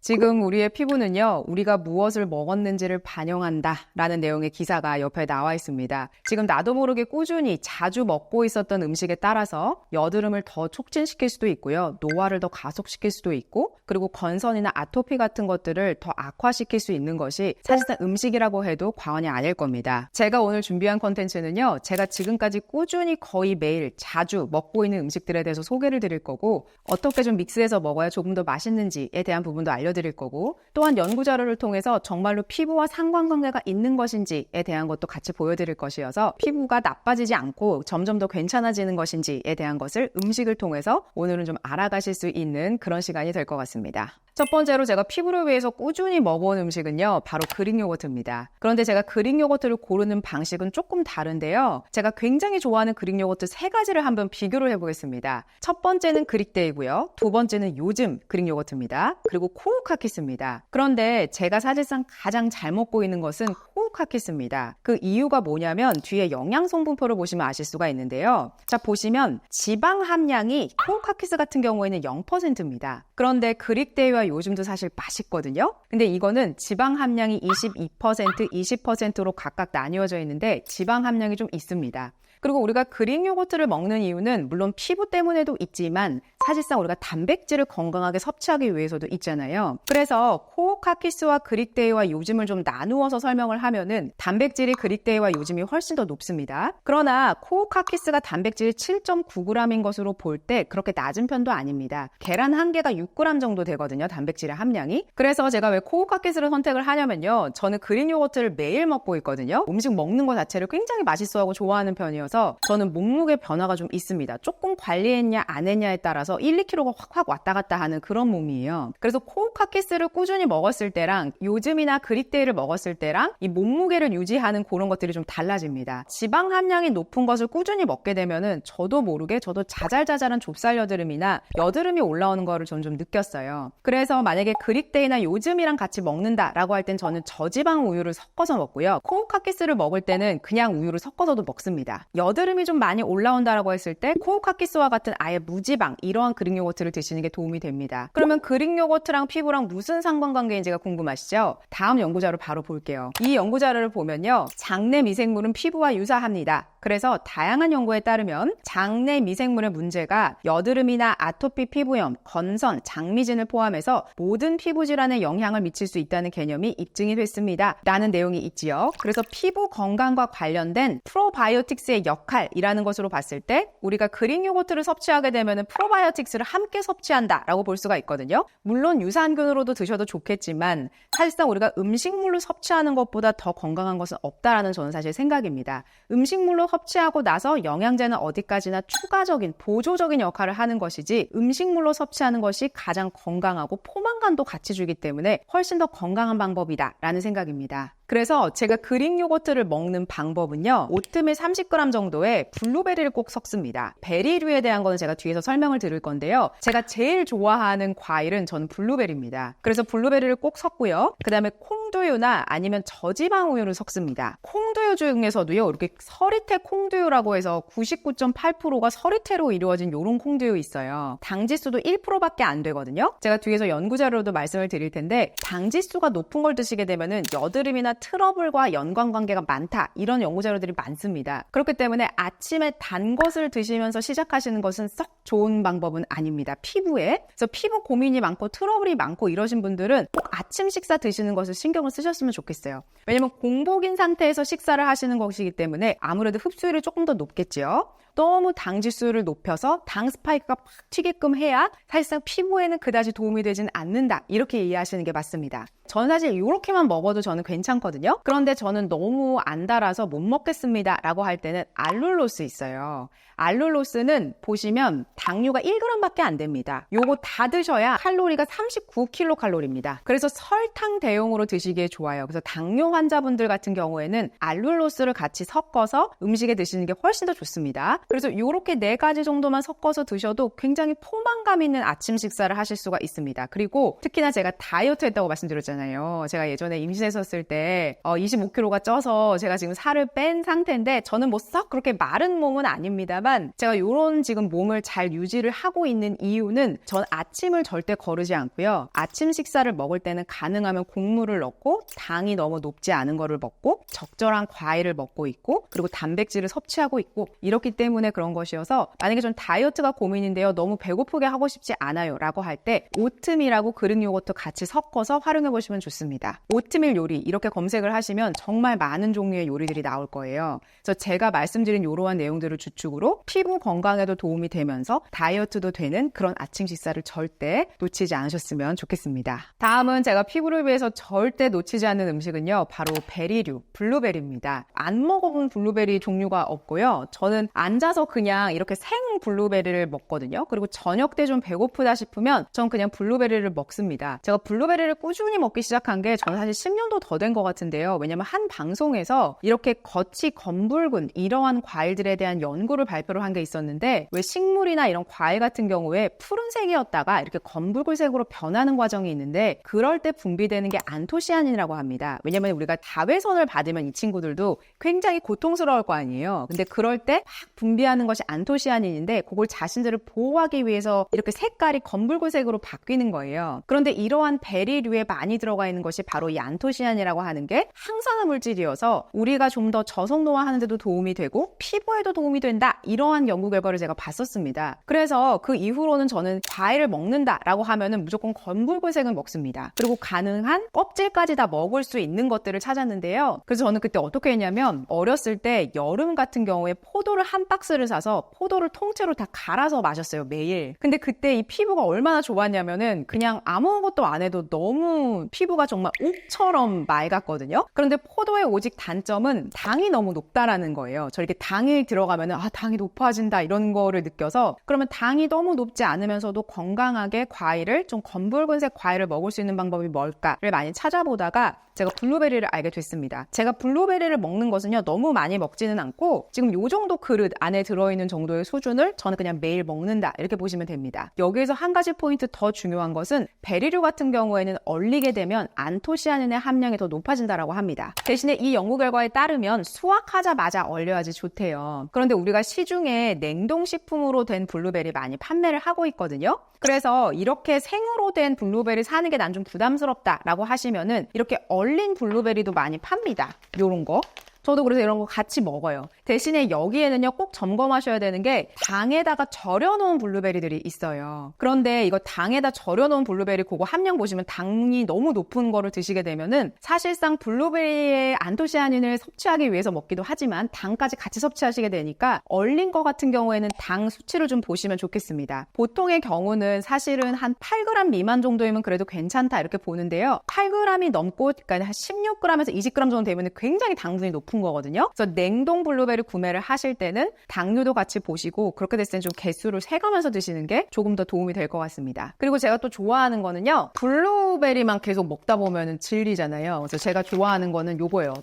지금 우리의 피부는요, 우리가 무엇을 먹었는지를 반영한다 라는 내용의 기사가 옆에 나와 있습니다. 지금 나도 모르게 꾸준히 자주 먹고 있었던 음식에 따라서 여드름을 더 촉진시킬 수도 있고요, 노화를 더 가속시킬 수도 있고, 그리고 건선이나 아토피 같은 것들을 더 악화시킬 수 있는 것이 사실상 음식이라고 해도 과언이 아닐 겁니다. 제가 오늘 준비한 콘텐츠는요, 제가 지금까지 꾸준히 거의 매일 자주 먹고 있는 음식들에 대해서 소개를 드릴 거고, 어떻게 좀 믹스해서 먹어야 조금 더 맛있는지에 대한 부분도 알려드릴 거고, 또한 연구 자료를 통해서 정말로 피부와 상관관계가 있는 것인지에 대한 것도 같이 보여드릴 것이어서 피부가 나빠지지 않고 점점 더 괜찮아지는 것인지에 대한 것을 음식을 통해서 오늘은 좀 알아가실 수 있는 그런 시간이 될 것 같습니다. 첫 번째로 제가 피부를 위해서 꾸준히 먹어온 음식은요, 바로 그릭 요거트입니다. 그런데 제가 그릭 요거트를 고르는 방식은 조금 다른데요, 제가 굉장히 좋아하는 그릭 요거트 3가지를 한번 비교를 해보겠습니다. 첫 번째는 그릭데이고요, 두 번째는 요즘 그릭 요거트입니다. 그리고 코우카키스입니다. 그런데 제가 사실상 가장 잘 먹고 있는 것은 코우카키스입니다. 그 이유가 뭐냐면 뒤에 영양 성분표를 보시면 아실 수가 있는데요, 자 보시면 지방 함량이 코우카키스 같은 경우에는 0%입니다. 그런데 그릭데이와 요즘도 사실 맛있거든요. 근데 이거는 지방 함량이 22%, 20%로 각각 나뉘어져 있는데 지방 함량이 좀 있습니다. 그리고 우리가 그릭 요거트를 먹는 이유는 물론 피부 때문에도 있지만 사실상 우리가 단백질을 건강하게 섭취하기 위해서도 있잖아요. 그래서 코우카키스와 그릭데이와 요즘을 좀 나누어서 설명을 하면은 단백질이 그릭데이와 요즘이 훨씬 더 높습니다. 그러나 코우카키스가 단백질이 7.9g인 것으로 볼 때 그렇게 낮은 편도 아닙니다. 계란 한 개가 6g 정도 되거든요, 단백질의 함량이. 그래서 제가 왜 코우카키스를 선택을 하냐면요, 저는 그릭 요거트를 매일 먹고 있거든요. 음식 먹는 것 자체를 굉장히 맛있어하고 좋아하는 편이어서 저는 몸무게 변화가 좀 있습니다. 조금 관리했냐 안 했냐에 따라서 1, 2kg가 확 왔다 갔다 하는 그런 몸이에요. 그래서 코우카키스를 꾸준히 먹었을 때랑 요즘이나 그릭데이를 먹었을 때랑 이 몸무게를 유지하는 그런 것들이 좀 달라집니다. 지방 함량이 높은 것을 꾸준히 먹게 되면은 저도 모르게 저도 자잘자잘한 좁쌀 여드름이나 여드름이 올라오는 거를 좀 느꼈어요. 그래서 만약에 그릭데이나 요즘이랑 같이 먹는다라고 할 땐 저는 저지방 우유를 섞어서 먹고요, 코우카키스를 먹을 때는 그냥 우유를 섞어서도 먹습니다. 여드름이 좀 많이 올라온다라고 했을 때 코우카키스와 같은 아예 무지방 이러한 그릭 요거트를 드시는 게 도움이 됩니다. 그러면 그릭 요거트랑 피부랑 무슨 상관관계인지가 궁금하시죠? 다음 연구자료 바로 볼게요. 이 연구자료를 보면요, 장내 미생물은 피부와 유사합니다. 그래서 다양한 연구에 따르면 장내 미생물의 문제가 여드름이나 아토피 피부염, 건선, 장미진을 포함해서 모든 피부 질환에 영향을 미칠 수 있다는 개념이 입증이 됐습니다 라는 내용이 있지요. 그래서 피부 건강과 관련된 프로바이오틱스의 역할이라는 것으로 봤을 때 우리가 그릭 요거트를 섭취하게 되면 프로바이오틱스를 함께 섭취한다 라고 볼 수가 있거든요. 물론 유산균으로도 드셔도 좋겠지만 사실상 우리가 음식물로 섭취하는 것보다 더 건강한 것은 없다라는 저는 사실 생각입니다. 음식물로 섭취하고 나서 영양제는 어디까지나 추가적인 보조적인 역할을 하는 것이지 음식물로 섭취하는 것이 가장 건강하고 포만감도 같이 주기 때문에 훨씬 더 건강한 방법이다 라는 생각입니다. 그래서 제가 그릭 요거트를 먹는 방법은요, 오트밀 30g 정도의 블루베리를 꼭 섞습니다. 베리류에 대한 거는 제가 뒤에서 설명을 드릴 건데요, 제가 제일 좋아하는 과일은 저는 블루베리입니다. 그래서 블루베리를 꼭 섞고요, 그 다음에 콩두유나 아니면 저지방 우유를 섞습니다. 콩두유 중에서도요, 이렇게 서리태 콩두유라고 해서 99.8%가 서리태로 이루어진 이런 콩두유 있어요. 당지수도 1%밖에 안 되거든요. 제가 뒤에서 연구자료도 말씀을 드릴 텐데 당지수가 높은 걸 드시게 되면은 여드름이나 트러블과 연관관계가 많다, 이런 연구자료들이 많습니다. 그렇기 때문에 아침에 단 것을 드시면서 시작하시는 것은 썩 좋은 방법은 아닙니다, 피부에. 그래서 피부 고민이 많고 트러블이 많고 이러신 분들은 꼭 아침 식사 드시는 것을 신경을 쓰셨으면 좋겠어요. 왜냐면 공복인 상태에서 식사를 하시는 것이기 때문에 아무래도 흡수율이 조금 더 높겠죠. 너무 당 지수를 높여서 당 스파이크가 팍 튀게끔 해야 사실상 피부에는 그다지 도움이 되진 않는다, 이렇게 이해하시는 게 맞습니다. 저는 사실 이렇게만 먹어도 저는 괜찮거든요. 그런데 저는 너무 안 달아서 못 먹겠습니다 라고 할 때는 알룰로스 있어요. 알룰로스는 보시면 당류가 1g밖에 안 됩니다. 요거 다 드셔야 칼로리가 39kcal입니다. 그래서 설탕 대용으로 드시기에 좋아요. 그래서 당뇨 환자분들 같은 경우에는 알룰로스를 같이 섞어서 음식에 드시는 게 훨씬 더 좋습니다. 그래서 이렇게 4가지 정도만 섞어서 드셔도 굉장히 포만감 있는 아침 식사를 하실 수가 있습니다. 그리고 특히나 제가 다이어트 했다고 말씀드렸잖아요. 제가 예전에 임신했었을 때 25kg가 쪄서 제가 지금 살을 뺀 상태인데 저는 뭐 썩 그렇게 마른 몸은 아닙니다만 제가 이런 지금 몸을 잘 유지를 하고 있는 이유는 전 아침을 절대 거르지 않고요. 아침 식사를 먹을 때는 가능하면 곡물을 넣고 당이 너무 높지 않은 거를 먹고 적절한 과일을 먹고 있고 그리고 단백질을 섭취하고 있고 이렇기 때문에 그런 것이어서 만약에 전 다이어트가 고민인데요. 너무 배고프게 하고 싶지 않아요 라고 할 때 오트밀하고 그릭 요거트 같이 섞어서 활용해 보시면 좋습니다. 오트밀 요리 이렇게 검색을 하시면 정말 많은 종류의 요리들이 나올 거예요. 그래서 제가 말씀드린 이러한 내용들을 주축으로 피부 건강에도 도움이 되면서 다이어트도 되는 그런 아침 식사를 절대 놓치지 않으셨으면 좋겠습니다. 다음은 제가 피부를 위해서 절대 놓치지 않는 음식은요. 바로 베리류, 블루베리입니다. 안 먹어본 블루베리 종류가 없고요. 저는 앉아서 그냥 이렇게 생 블루베리를 먹거든요. 그리고 저녁 때 좀 배고프다 싶으면 전 그냥 블루베리를 먹습니다. 제가 블루베리를 꾸준히 먹기 시작한 게 저는 사실 10년도 더 된 것 같은데요. 왜냐면 한 방송에서 이렇게 겉이 검붉은 이러한 과일들에 대한 연구를 발표를 한 게 있었는데 왜 식물이나 이런 과일 같은 경우에 푸른색이었다가 이렇게 검붉은색으로 변하는 과정이 있는데 그럴 때 분비되는 게 안토시아닌이라고 합니다. 왜냐면 우리가 자외선을 받으면 이 친구들도 굉장히 고통스러울 거 아니에요. 근데 그럴 때 막 분비하는 것이 안토시아닌인데 그걸 자신들을 보호하기 위해서 이렇게 색깔이 검붉은색으로 바뀌는 거예요. 그런데 이러한 베리류에 많이 들어가 있는 것이 바로 이 안토시아닌이라고 하는 게 항산화 물질이어서 우리가 좀 더 저속노화하는 데도 도움이 되고 피부에도 도움이 된다. 이러한 연구 결과를 제가 봤었습니다. 그래서 그 이후로는 저는 과일을 먹는다라고 하면은 무조건 검붉은색을 먹습니다. 그리고 가능한 껍질까지 다 먹을 수 있는 것들을 찾았는데요. 그래서 저는 그때 어떻게 했냐면 어렸을 때 여름 같은 경우에 포도를 한 박스를 사서 포도를 통째로 다 갈아서 마셨어요. 매일. 근데 그때 이 피부가 얼마나 좋았냐면은 그냥 아무것도 안 해도 너무 피부가 정말 옥처럼 맑았거든요. 그런데 포도의 오직 단점은 당이 너무 높다라는 거예요. 저 이렇게 당이 들어가면은 당이 높아진다 이런 거를 느껴서 그러면 당이 너무 높지 않으면서도 건강하게 과일을 좀 검붉은색 과일을 먹을 수 있는 방법이 뭘까를 많이 찾아보다가 제가 블루베리를 알게 됐습니다. 제가 블루베리를 먹는 것은요 너무 많이 먹지는 않고 지금 요 정도 그릇 안에 들어있는 정도의 수준을 저는 그냥 매일 먹는다 이렇게 보시면 됩니다. 여기에서 한 가지 포인트 더 중요한 것은 베리류 같은 경우에는 얼리게 되면 안토시아닌의 함량이 더 높아진다라고 합니다. 대신에 이 연구 결과에 따르면 수확하자마자 얼려야지 좋대요. 그런데 우리가 시중에 냉동식품으로 된 블루베리 많이 판매를 하고 있거든요. 그래서 이렇게 생으로 된 블루베리 사는 게 난 좀 부담스럽다라고 하시면은 이렇게 얼린 블루베리도 많이 팝니다. 요런 거. 저도 그래서 이런 거 같이 먹어요. 대신에 여기에는요 꼭 점검하셔야 되는 게 당에다가 절여놓은 블루베리들이 있어요. 그런데 이거 당에다 절여놓은 블루베리 그거 함량 보시면 당이 너무 높은 거를 드시게 되면은 사실상 블루베리의 안토시아닌을 섭취하기 위해서 먹기도 하지만 당까지 같이 섭취하시게 되니까 얼린 거 같은 경우에는 당 수치를 좀 보시면 좋겠습니다. 보통의 경우는 사실은 한 8g 미만 정도이면 그래도 괜찮다 이렇게 보는데요. 8g이 넘고 그러니까 한 16g에서 20g 정도 되면 굉장히 당분이 높은 거거든요. 그래서 냉동 블루베리 구매를 하실 때는 당류도 같이 보시고 그렇게 됐을 땐 좀 개수를 세가면서 드시는 게 조금 더 도움이 될 것 같습니다. 그리고 제가 또 좋아하는 거는요. 블루베리만 계속 먹다 보면 질리잖아요. 그래서 제가 좋아하는 거는 요거예요.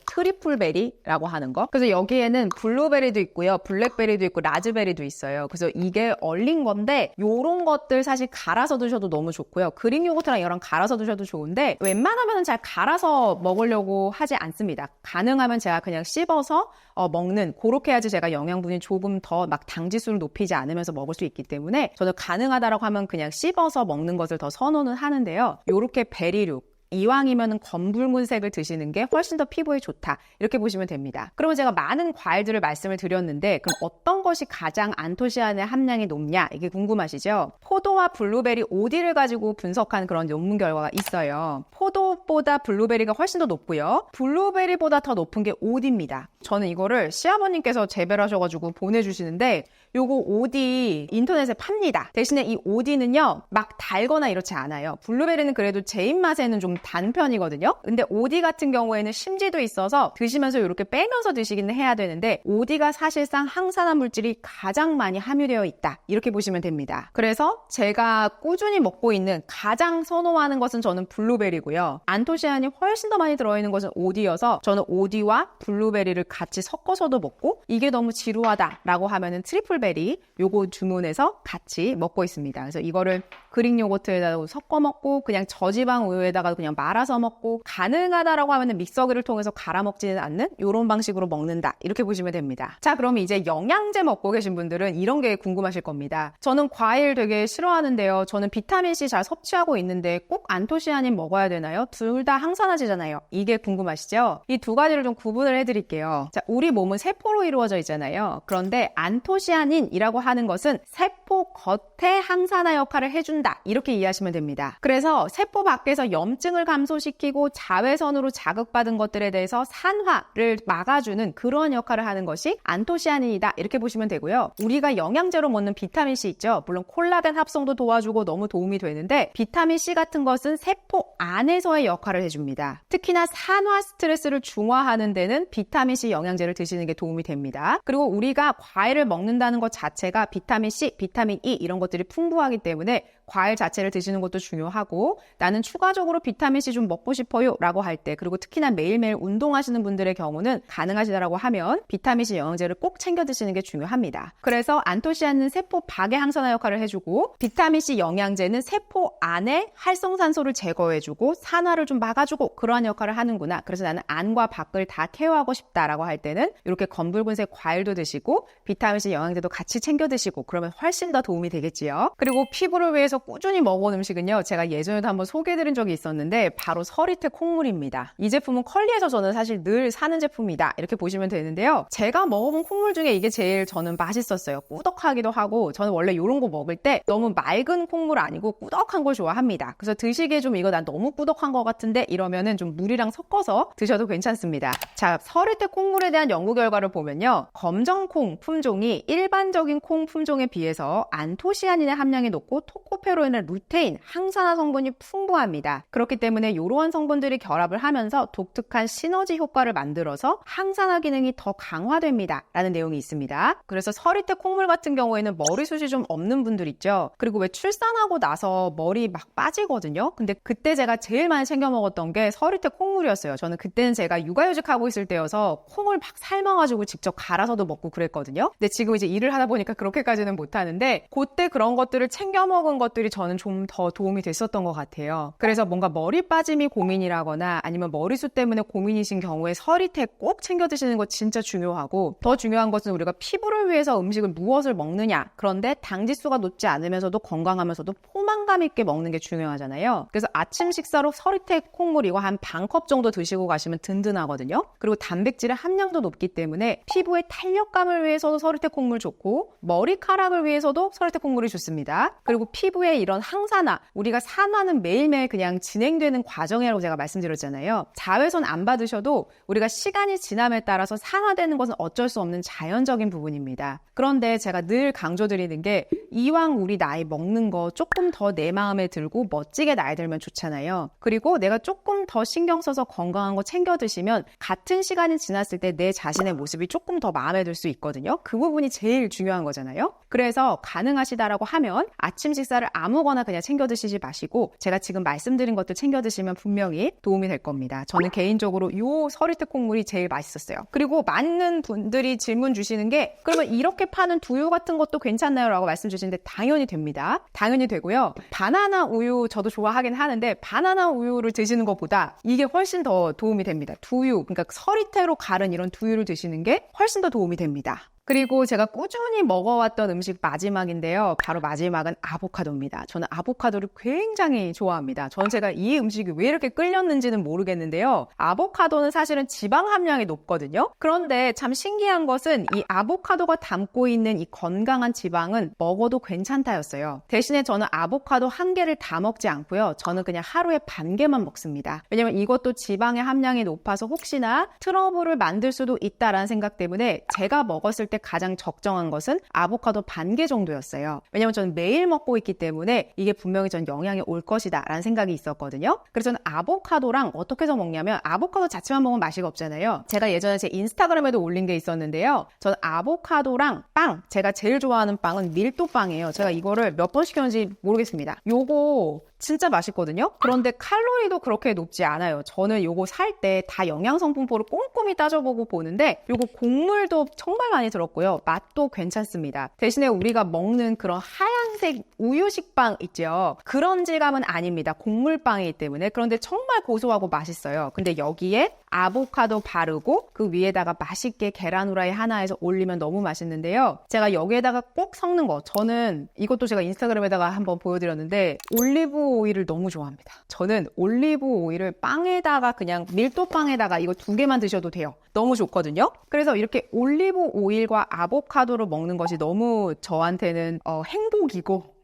트리플베리라고 하는 거. 그래서 여기에는 블루베리도 있고요. 블랙베리도 있고 라즈베리도 있어요. 그래서 이게 얼린 건데 요런 것들 사실 갈아서 드셔도 너무 좋고요. 그릭 요거트랑 이런 갈아서 드셔도 좋은데 웬만하면 잘 갈아서 먹으려고 하지 않습니다. 가능하면 제가 그냥 씹어서 먹는 그렇게 해야지 제가 영양분이 조금 더 막 당지수를 높이지 않으면서 먹을 수 있기 때문에 저는 가능하다라고 하면 그냥 씹어서 먹는 것을 더 선호는 하는데요. 요렇게 베리류 이왕이면 검붉은색을 드시는 게 훨씬 더 피부에 좋다 이렇게 보시면 됩니다. 그러면 제가 많은 과일들을 말씀을 드렸는데 그럼 어떤 것이 가장 안토시아닌의 함량이 높냐 이게 궁금하시죠? 포도와 블루베리 OD를 가지고 분석한 그런 논문 결과가 있어요. 포도보다 블루베리가 훨씬 더 높고요. 블루베리보다 더 높은 게 OD입니다. 저는 이거를 시아버님께서 재배를 하셔가지고 보내주시는데 요거 OD 인터넷에 팝니다. 대신에 이 OD는요 막 달거나 이렇지 않아요. 블루베리는 그래도 제 입맛에는 좀 단 편이거든요. 근데 OD 같은 경우에는 심지도 있어서 드시면서 이렇게 빼면서 드시기는 해야 되는데 OD가 사실상 항산화 물질이 가장 많이 함유되어 있다 이렇게 보시면 됩니다. 그래서 제가 꾸준히 먹고 있는 가장 선호하는 것은 저는 블루베리고요. 안토시아닌이 훨씬 더 많이 들어있는 것은 OD여서 저는 OD와 블루베리를 같이 섞어서도 먹고 이게 너무 지루하다라고 하면은 트리플베리 요거 주문해서 같이 먹고 있습니다. 그래서 이거를 그릭 요거트에다가 섞어 먹고 그냥 저지방 우유에다가 그냥 말아서 먹고 가능하다라고 하면은 믹서기를 통해서 갈아 먹지는 않는 이런 방식으로 먹는다. 이렇게 보시면 됩니다. 자, 그럼 이제 영양제 먹고 계신 분들은 이런 게 궁금하실 겁니다. 저는 과일 되게 싫어하는데요. 저는 비타민C 잘 섭취하고 있는데 꼭 안토시아닌 먹어야 되나요? 둘 다 항산화제잖아요. 이게 궁금하시죠? 이 두 가지를 좀 구분을 해드릴게요. 자, 우리 몸은 세포로 이루어져 있잖아요. 그런데 안토시아닌이라고 하는 것은 세포 겉에 항산화 역할을 해준다. 이렇게 이해하시면 됩니다. 그래서 세포 밖에서 염증을 감소시키고 자외선으로 자극받은 것들에 대해서 산화를 막아주는 그런 역할을 하는 것이 안토시아닌이다. 이렇게 보시면 되고요. 우리가 영양제로 먹는 비타민C 있죠. 물론 콜라겐 합성도 도와주고 너무 도움이 되는데 비타민C 같은 것은 세포 안에서의 역할을 해줍니다. 특히나 산화 스트레스를 중화하는 데는 비타민C 영양제를 드시는 게 도움이 됩니다. 그리고 우리가 과일을 먹는다는 것 자체가 비타민C, 비타민 E 이런 것들이 풍부하기 때문에 과일 자체를 드시는 것도 중요하고 나는 추가적으로 비타민C 좀 먹고 싶어요 라고 할 때 그리고 특히나 매일매일 운동하시는 분들의 경우는 가능하시다라고 하면 비타민C 영양제를 꼭 챙겨 드시는 게 중요합니다. 그래서 안토시아닌은 세포 밖의 항산화 역할을 해주고 비타민C 영양제는 세포 안에 활성산소를 제거해주고 산화를 좀 막아주고 그러한 역할을 하는구나. 그래서 나는 안과 밖을 다 케어하고 싶다라고 할 때는 이렇게 검붉은색 과일도 드시고 비타민C 영양제도 같이 챙겨 드시고 그러면 훨씬 더 도움이 되겠지요. 그리고 피부를 위해서 꾸준히 먹어온 음식은요. 제가 예전에도 한번 소개해드린 적이 있었는데 바로 서리태 콩물입니다. 이 제품은 컬리에서 저는 사실 늘 사는 제품이다. 이렇게 보시면 되는데요. 제가 먹어본 콩물 중에 이게 제일 저는 맛있었어요. 꾸덕하기도 하고 저는 원래 이런 거 먹을 때 너무 맑은 콩물 아니고 꾸덕한 걸 좋아합니다. 그래서 드시기에 좀 이거 난 너무 꾸덕한 것 같은데 이러면은 좀 물이랑 섞어서 드셔도 괜찮습니다. 자, 서리태 콩물에 대한 연구 결과를 보면요. 검정콩 품종이 일반적인 콩 품종에 비해서 안토시아닌의 함량이 높고 토코페로인의 루테인, 항산화 성분이 풍부합니다. 그렇기 때문에 이러한 성분들이 결합을 하면서 독특한 시너지 효과를 만들어서 항산화 기능이 더 강화됩니다. 라는 내용이 있습니다. 그래서 서리태 콩물 같은 경우에는 머리숱이 좀 없는 분들 있죠. 그리고 왜 출산하고 나서 머리 막 빠지거든요. 근데 그때 제가 제일 많이 챙겨 먹었던 게 서리태 콩물이었어요. 저는 그때는 제가 육아휴직하고 있을 때여서 콩을 막 삶아가지고 직접 갈아서도 먹고 그랬거든요. 근데 지금 이제 일을 하다 보니까 그렇게까지는 못하는데 그때 그런 것들을 챙겨 먹은 것들이 저는 좀 더 도움이 됐었던 것 같아요. 그래서 뭔가 머리 빠짐이 고민이라거나 아니면 머리숱 때문에 고민이신 경우에 서리태 꼭 챙겨 드시는 거 진짜 중요하고 더 중요한 것은 우리가 피부를 위해서 음식을 무엇을 먹느냐 그런데 당지수가 높지 않으면서도 건강하면서도 포만감 있게 먹는 게 중요하잖아요. 그래서 아침 식사로 서리태 콩물 이거 한 반컵 정도 드시고 가시면 든든하거든요. 그리고 단백질의 함량도 높기 때문에 피부의 탄력감을 위해서도 서리태 콩물 좋고 머리카락을 위해서도 서리태 콩물이 좋습니다. 그리고 피부에 이런 항산화, 우리가 산화는 매일매일 그냥 진행되는 과정이라고 제가 말씀드렸잖아요. 자외선 안 받으셔도 우리가 시간이 지남에 따라서 산화되는 것은 어쩔 수 없는 자연적인 부분입니다. 그런데 제가 늘 강조드리는 게 이왕 우리 나이 먹는 거 조금 더 내 마음에 들고 멋지게 나이 들면 좋잖아요. 그리고 내가 조금 더 신경 써서 건강한 거 챙겨 드시면 같은 시간이 지났을 때 내 자신의 모습이 조금 더 마음에 들 수 있거든요. 그 부분이 제일 중요한 거잖아요. 그래서 가능하시다라고 하면 아침 식사를 아무거나 그냥 챙겨 드시지 마시고 제가 지금 말씀드린 것들 챙겨 드시면 분명히 도움이 될 겁니다. 저는 개인적으로 이 서리태 콩물이 제일 맛있었어요. 그리고 많은 분들이 질문 주시는 게 그러면 이렇게 파는 두유 같은 것도 괜찮나요? 라고 말씀 주시는데 당연히 됩니다. 당연히 되고요. 바나나 우유 저도 좋아하긴 하는데 바나나 우유를 드시는 것보다 이게 훨씬 더 도움이 됩니다. 두유, 그러니까 서리태로 갈은 이런 두유를 드시는 게 훨씬 더 도움이 됩니다. 그리고 제가 꾸준히 먹어왔던 음식 마지막인데요. 바로 마지막은 아보카도입니다. 저는 아보카도를 굉장히 좋아합니다. 저는 제가 이 음식이 왜 이렇게 끌렸는지는 모르겠는데요. 아보카도는 사실은 지방 함량이 높거든요. 그런데 참 신기한 것은 이 아보카도가 담고 있는 이 건강한 지방은 먹어도 괜찮다였어요. 대신에 저는 아보카도 한 개를 다 먹지 않고요. 저는 그냥 하루에 반 개만 먹습니다. 왜냐면 이것도 지방의 함량이 높아서 혹시나 트러블을 만들 수도 있다라는 생각 때문에 제가 먹었을 때 가장 적정한 것은 아보카도 반 개 정도였어요. 왜냐면 저는 매일 먹고 있기 때문에 이게 분명히 전 영향이 올 것이다 라는 생각이 있었거든요. 그래서 저는 아보카도랑 어떻게 해서 먹냐면 아보카도 자체만 먹으면 맛이 없잖아요. 제가 예전에 제 인스타그램에도 올린 게 있었는데요. 저는 아보카도랑 빵, 제가 제일 좋아하는 빵은 밀도빵이에요. 제가 이거를 몇 번 시켰는지 모르겠습니다. 요거 진짜 맛있거든요. 그런데 칼로리도 그렇게 높지 않아요. 저는 요거 살 때 다 영양성분표를 꼼꼼히 따져보고 보는데 요거 곡물도 정말 많이 들었고요. 맛도 괜찮습니다. 대신에 우리가 먹는 그런 하얀색 우유 식빵 있죠. 그런 질감은 아닙니다. 곡물빵이기 때문에. 그런데 정말 고소하고 맛있어요. 근데 여기에 아보카도 바르고 그 위에다가 맛있게 계란 후라이 하나 해서 올리면 너무 맛있는데요. 제가 여기에다가 꼭 섞는 거, 저는 이것도 제가 인스타그램에다가 한번 보여드렸는데 올리브 오일을 너무 좋아합니다. 저는 올리브 오일을 빵에다가 그냥 밀도빵에다가 이거 2개만 드셔도 돼요. 너무 좋거든요. 그래서 이렇게 올리브 오일과 아보카도를 먹는 것이 너무 저한테는 행복이고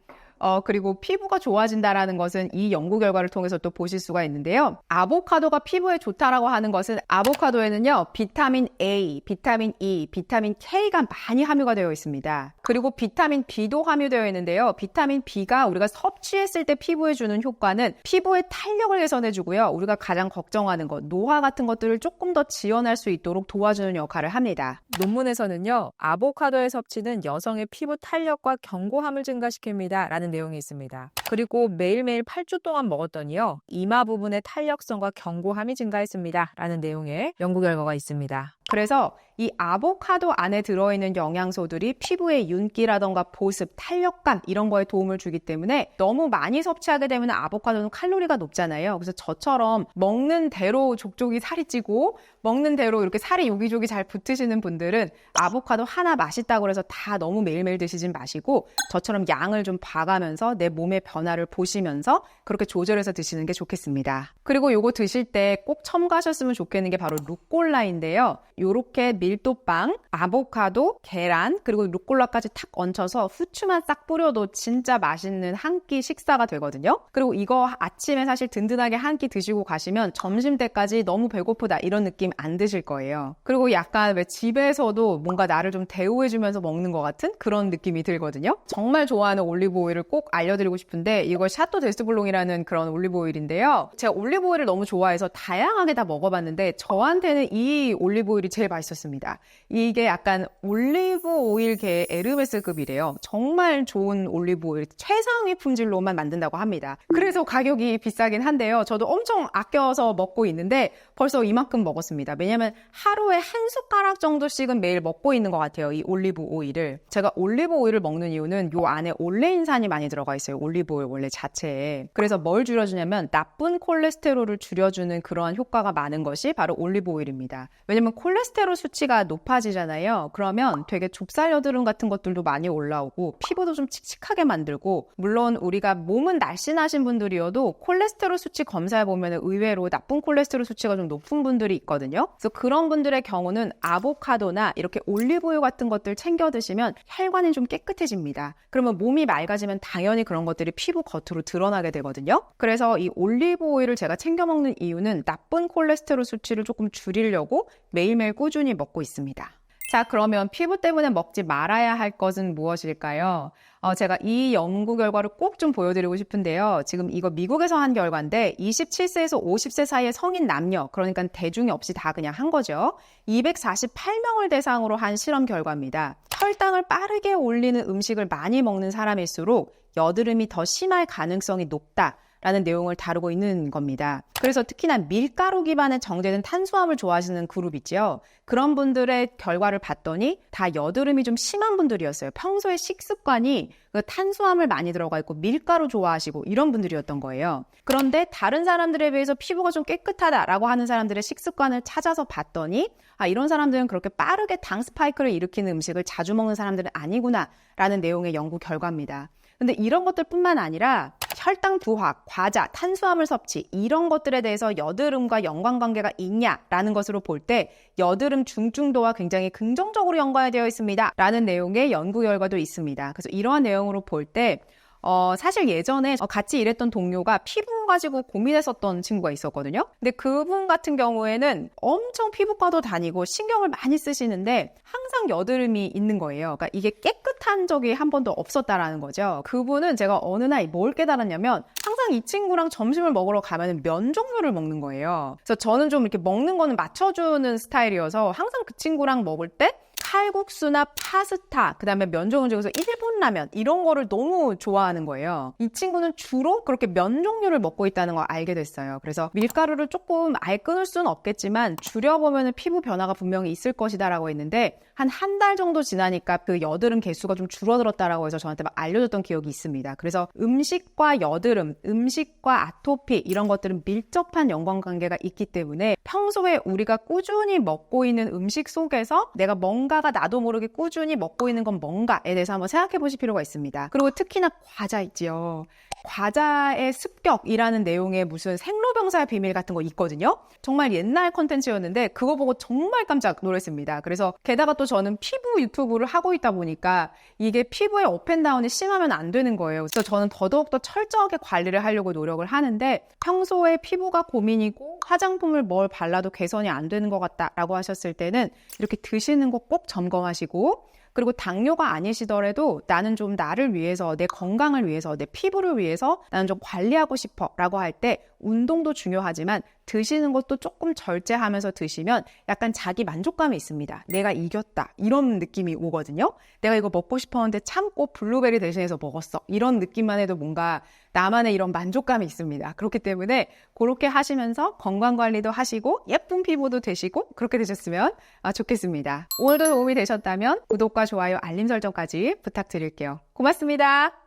그리고 피부가 좋아진다라는 것은 이 연구 결과를 통해서 또 보실 수가 있는데요. 아보카도가 피부에 좋다라고 하는 것은 아보카도에는요, 비타민 A, 비타민 E, 비타민 K가 많이 함유가 되어 있습니다. 그리고 비타민 B도 함유되어 있는데요. 비타민 B가 우리가 섭취했을 때 피부에 주는 효과는 피부의 탄력을 개선해주고요. 우리가 가장 걱정하는 것, 노화 같은 것들을 조금 더 지원할 수 있도록 도와주는 역할을 합니다. 논문에서는요, 아보카도의 섭취는 여성의 피부 탄력과 견고함을 증가시킵니다. 라는 내용이 있습니다. 그리고 매일매일 8주 동안 먹었더니요, 이마 부분의 탄력성과 견고함이 증가했습니다. 라는 내용의 연구 결과가 있습니다. 그래서 이 아보카도 안에 들어있는 영양소들이 피부의 윤기라던가 보습, 탄력감 이런 거에 도움을 주기 때문에 너무 많이 섭취하게 되면 아보카도는 칼로리가 높잖아요. 그래서 저처럼 먹는 대로 족족이 살이 찌고 먹는 대로 이렇게 살이 요기조기 잘 붙으시는 분들은 아보카도 하나 맛있다고 해서 다 너무 매일매일 드시진 마시고 저처럼 양을 좀 봐가면서 내 몸의 변화를 보시면서 그렇게 조절해서 드시는 게 좋겠습니다. 그리고 요거 드실 때 꼭 첨가하셨으면 좋겠는 게 바로 루꼴라인데요. 요렇게 밀도빵, 아보카도, 계란, 그리고 루꼴라까지 탁 얹혀서 후추만 싹 뿌려도 진짜 맛있는 한 끼 식사가 되거든요. 그리고 이거 아침에 사실 든든하게 한 끼 드시고 가시면 점심때까지 너무 배고프다 이런 느낌 안 드실 거예요. 그리고 약간 왜 집에서도 뭔가 나를 좀 대우해주면서 먹는 것 같은 그런 느낌이 들거든요. 정말 좋아하는 올리브 오일을 꼭 알려드리고 싶은데 이거 샤또 데스블롱이라는 그런 올리브 오일인데요. 제가 올리브 오일을 너무 좋아해서 다양하게 다 먹어봤는데 저한테는 이 올리브 오일이 제일 맛있었습니다. 이게 약간 올리브 오일계의 에르메스급이래요. 정말 좋은 올리브 오일, 최상위 품질로만 만든다고 합니다. 그래서 가격이 비싸긴 한데요. 저도 엄청 아껴서 먹고 있는데 벌써 이만큼 먹었습니다. 왜냐면 하루에 한 숟가락 정도씩은 매일 먹고 있는 것 같아요. 이 올리브 오일을. 제가 올리브 오일을 먹는 이유는 요 안에 올레인산이 많이 들어가 있어요. 올리브 오일 원래 자체에. 그래서 뭘 줄여주냐면 나쁜 콜레스테롤을 줄여주는 그러한 효과가 많은 것이 바로 올리브 오일입니다. 왜냐면 콜레스테롤 수치가 높아지잖아요. 그러면 되게 좁쌀 여드름 같은 것들도 많이 올라오고 피부도 좀 칙칙하게 만들고 물론 우리가 몸은 날씬하신 분들이어도 콜레스테롤 수치 검사해보면 의외로 나쁜 콜레스테롤 수치가 좀 높은 분들이 있거든요. 그래서 그런 분들의 경우는 아보카도나 이렇게 올리브오일 같은 것들 챙겨 드시면 혈관이 좀 깨끗해집니다. 그러면 몸이 맑아지면 당연히 그런 것들이 피부 겉으로 드러나게 되거든요. 그래서 이 올리브오일을 제가 챙겨 먹는 이유는 나쁜 콜레스테롤 수치를 조금 줄이려고 매일매일 꾸준히 먹고 있습니다. 자, 그러면 피부 때문에 먹지 말아야 할 것은 무엇일까요? 제가 이 연구 결과를 꼭 좀 보여드리고 싶은데요. 지금 이거 미국에서 한 결과인데 27세에서 50세 사이의 성인 남녀, 그러니까 대중이 없이 다 그냥 한 거죠. 248명을 대상으로 한 실험 결과입니다. 혈당을 빠르게 올리는 음식을 많이 먹는 사람일수록 여드름이 더 심할 가능성이 높다. 라는 내용을 다루고 있는 겁니다. 그래서 특히나 밀가루 기반의 정제된 탄수화물 좋아하시는 그룹 있죠. 그런 분들의 결과를 봤더니 다 여드름이 좀 심한 분들이었어요. 평소에 식습관이 탄수화물 많이 들어가 있고 밀가루 좋아하시고 이런 분들이었던 거예요. 그런데 다른 사람들에 비해서 피부가 좀 깨끗하다라고 하는 사람들의 식습관을 찾아서 봤더니 이런 사람들은 그렇게 빠르게 당 스파이크를 일으키는 음식을 자주 먹는 사람들은 아니구나 라는 내용의 연구 결과입니다. 근데 이런 것들뿐만 아니라 혈당 부하, 과자, 탄수화물 섭취 이런 것들에 대해서 여드름과 연관관계가 있냐라는 것으로 볼 때 여드름 중증도와 굉장히 긍정적으로 연관되어 있습니다. 라는 내용의 연구 결과도 있습니다. 그래서 이러한 내용으로 볼 때 사실 예전에 같이 일했던 동료가 피부 가지고 고민했었던 친구가 있었거든요. 근데 그분 같은 경우에는 엄청 피부과도 다니고 신경을 많이 쓰시는데 항상 여드름이 있는 거예요. 그러니까 이게 깨끗한 적이 한 번도 없었다라는 거죠. 그분은 제가 어느 날 뭘 깨달았냐면 항상 이 친구랑 점심을 먹으러 가면 면 종류를 먹는 거예요. 그래서 저는 좀 이렇게 먹는 거는 맞춰주는 스타일이어서 항상 그 친구랑 먹을 때 칼국수나 파스타, 그 다음에 면종은 중에서 일본 라면 이런 거를 너무 좋아하는 거예요. 이 친구는 주로 그렇게 면 종류를 먹고 있다는 걸 알게 됐어요. 그래서 밀가루를 조금 아예 끊을 수는 없겠지만 줄여보면 피부 변화가 분명히 있을 것이다 라고 했는데 한 달 정도 지나니까 그 여드름 개수가 좀 줄어들었다라고 해서 저한테 막 알려줬던 기억이 있습니다. 그래서 음식과 여드름, 음식과 아토피 이런 것들은 밀접한 연관관계가 있기 때문에 평소에 우리가 꾸준히 먹고 있는 음식 속에서 내가 뭔가가 나도 모르게 꾸준히 먹고 있는 건 뭔가에 대해서 한번 생각해 보실 필요가 있습니다. 그리고 특히나 과자 있지요. 과자의 습격이라는 내용의 무슨 생로병사의 비밀 같은 거 있거든요. 정말 옛날 컨텐츠였는데 그거 보고 정말 깜짝 놀랐습니다. 그래서 게다가 또 저는 피부 유튜브를 하고 있다 보니까 이게 피부의 업앤다운이 심하면 안 되는 거예요. 그래서 저는 더더욱더 철저하게 관리를 하려고 노력을 하는데 평소에 피부가 고민이고 화장품을 뭘 발라도 개선이 안 되는 것 같다라고 하셨을 때는 이렇게 드시는 거 꼭 점검하시고 그리고 당뇨가 아니시더라도 나는 좀 나를 위해서, 내 건강을 위해서, 내 피부를 위해서 나는 좀 관리하고 싶어 라고 할 때 운동도 중요하지만 드시는 것도 조금 절제하면서 드시면 약간 자기 만족감이 있습니다. 내가 이겼다 이런 느낌이 오거든요. 내가 이거 먹고 싶었는데 참고 블루베리 대신해서 먹었어. 이런 느낌만 해도 뭔가 나만의 이런 만족감이 있습니다. 그렇기 때문에 그렇게 하시면서 건강관리도 하시고 예쁜 피부도 되시고 그렇게 되셨으면 좋겠습니다. 오늘도 도움이 되셨다면 구독과 좋아요, 알림 설정까지 부탁드릴게요. 고맙습니다.